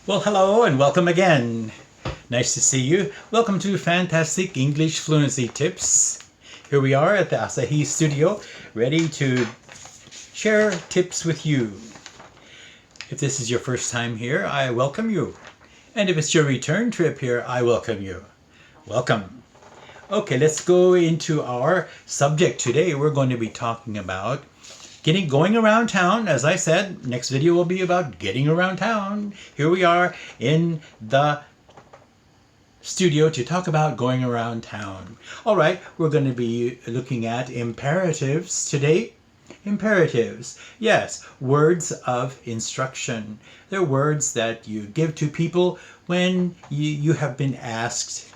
Well, hello and welcome again. Nice to see you. Welcome to Fantastic English Fluency Tips. Here we are at the Asahi studio, ready to share tips with you. If this is your first time here, I welcome you. And if it's your return trip here, I welcome you. Welcome. Okay, let's go into our subject today. We're going to be talking about going around town. As I said, next video will be about getting around town. Here we are in the studio to talk about going around town. All right, we're going to be looking at imperatives today. Imperatives, yes, words of instruction. They're words that you give to people when you have been asked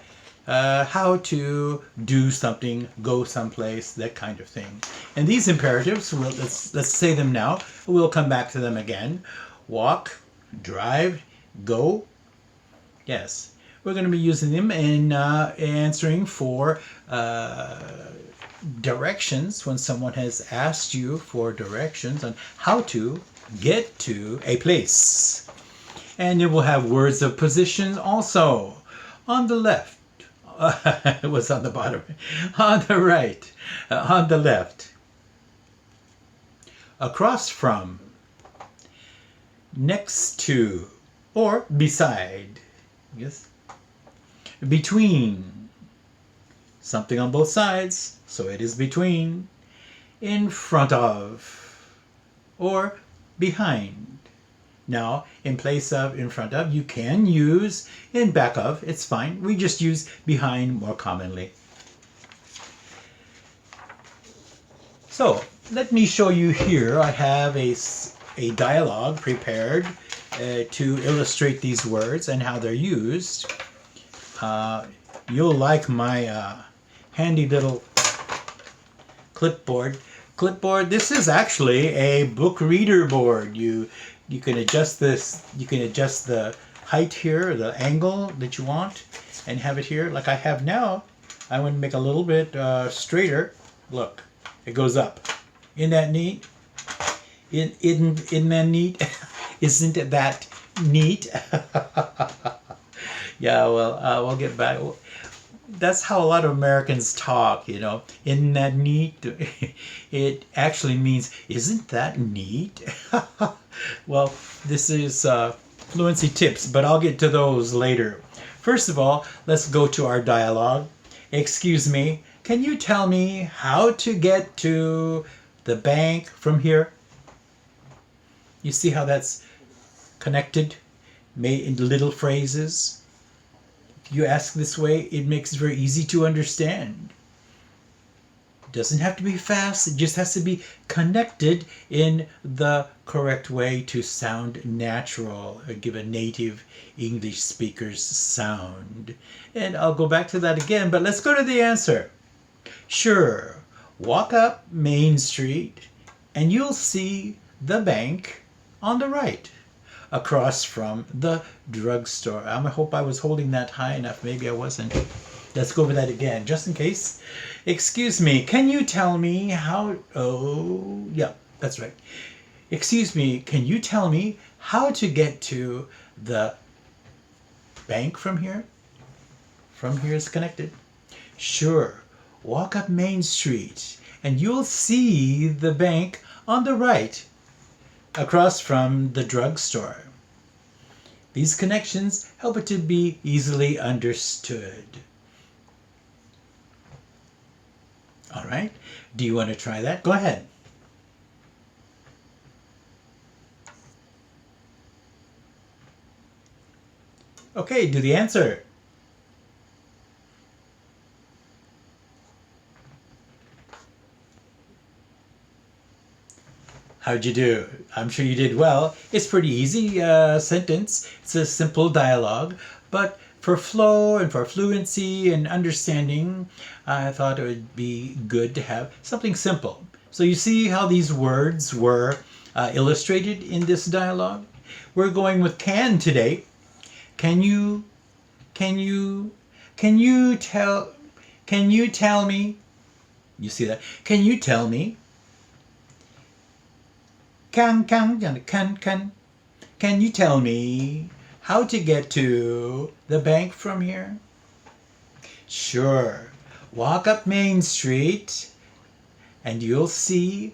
how to do something, go someplace, that kind of thing. And these imperatives, let's say them now. We'll come back to them again. Walk, drive, go. Yes, we're going to be using them in answering for directions when someone has asked you for directions on how to get to a place. And then we'll have words of position also. On the left, it was on the bottom. On the right, on the left, across from, next to, or beside. Yes. Between, something on both sides, so it is between. In front of, or behind. Now, in place of in front of, you can use in back of. It's fine. We just use behind more commonly. So, let me show you here. I have a dialogue prepared to illustrate these words and how they're used. You'll like my handy little clipboard. This is actually a book reader board. You can adjust this. You can adjust the height here, the angle that you want, and have it here like I have now. I want to make a little bit straighter. Look, it goes up. Isn't that neat? Isn't that neat? Isn't that neat? Yeah, well, we'll get back. That's how a lot of Americans talk, you know. Isn't that neat? It actually means, isn't that neat? Well, this is fluency tips, but I'll get to those later. First of all, let's go to our dialogue. Excuse me, can you tell me how to get to the bank from here? You see how that's connected, made in little phrases? If you ask this way, it makes it very easy to understand. It doesn't have to be fast, it just has to be connected in the correct way to sound natural, or give a native English speaker's sound. And I'll go back to that again, but let's go to the answer. Sure, walk up Main Street and you'll see the bank on the right, across from the drugstore. I hope I was holding that high enough. Maybe I wasn't. Let's go over that again, just in case. Excuse me, can you tell me how... Oh, yeah, that's right. Excuse me, can you tell me how to get to the bank from here? From here is connected. Sure, walk up Main Street and you'll see the bank on the right, across from the drugstore. These connections help it to be easily understood. All right, do you want to try that? Go ahead. Okay, do the answer. How'd you do? I'm sure you did well. It's pretty easy sentence. It's a simple dialogue, but for flow and for fluency and understanding, I thought it would be good to have something simple. So you see how these words were illustrated in this dialogue? We're going with can today. Can you tell me? You see that? Can you tell me? Can you tell me how to get to the bank from here? Sure. Walk up Main Street and you'll see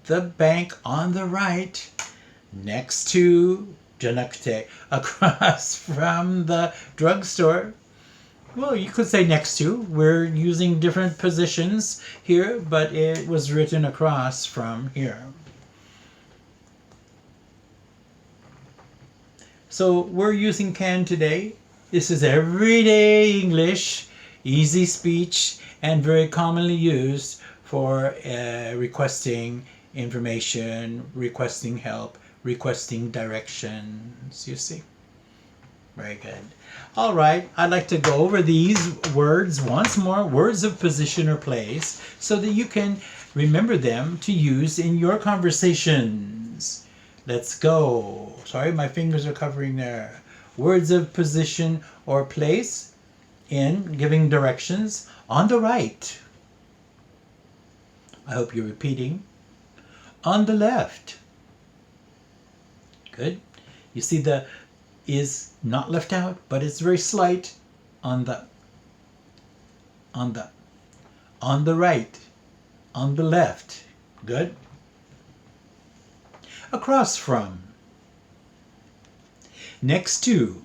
the bank on the right next to Janakte, across from the drugstore. Well, you could say next to. We're using different positions here, but it was written across from here. So we're using can today. This is everyday English, easy speech, and very commonly used for requesting information, requesting help, requesting directions, you see. Very good. All right, I'd like to go over these words once more, words of position or place, so that you can remember them to use in your conversations. Let's go. Sorry, my fingers are covering there. Words of position or place in giving directions on the right. I hope you're repeating. On the left. Good. You see the is not left out, but it's very slight. On the right, on the left. Good. Across from, next to,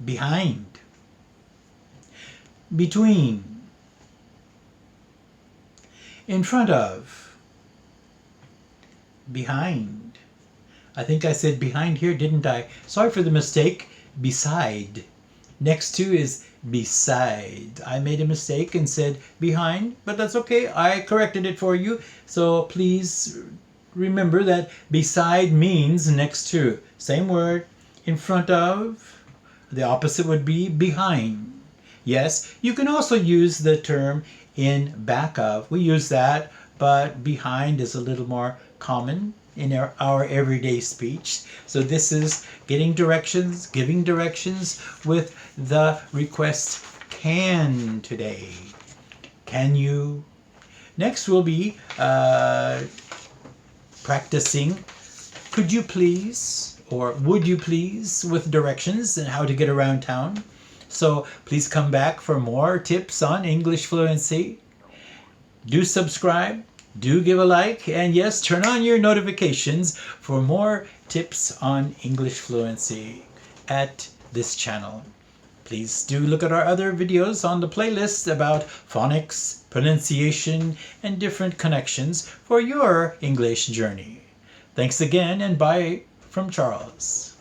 behind, between, in front of, behind. I think I said behind here, didn't I? Sorry for the mistake. Beside. Next to is beside. I made a mistake and said behind, but that's okay. I corrected it for you. So please remember that beside means next to. Same word. In front of. The opposite would be behind. Yes, you can also use the term in back of. We use that, but behind is a little more common in our everyday speech. So this is getting directions, giving directions with the request can today. Can you? Next will be practicing could you please or would you please with directions and how to get around town. So please come back for more tips on English fluency. Do subscribe. Do give a like, and yes, turn on your notifications for more tips on English fluency at this channel. Please do look at our other videos on the playlist about phonics, pronunciation, and different connections for your English journey. Thanks again, and bye from Charles.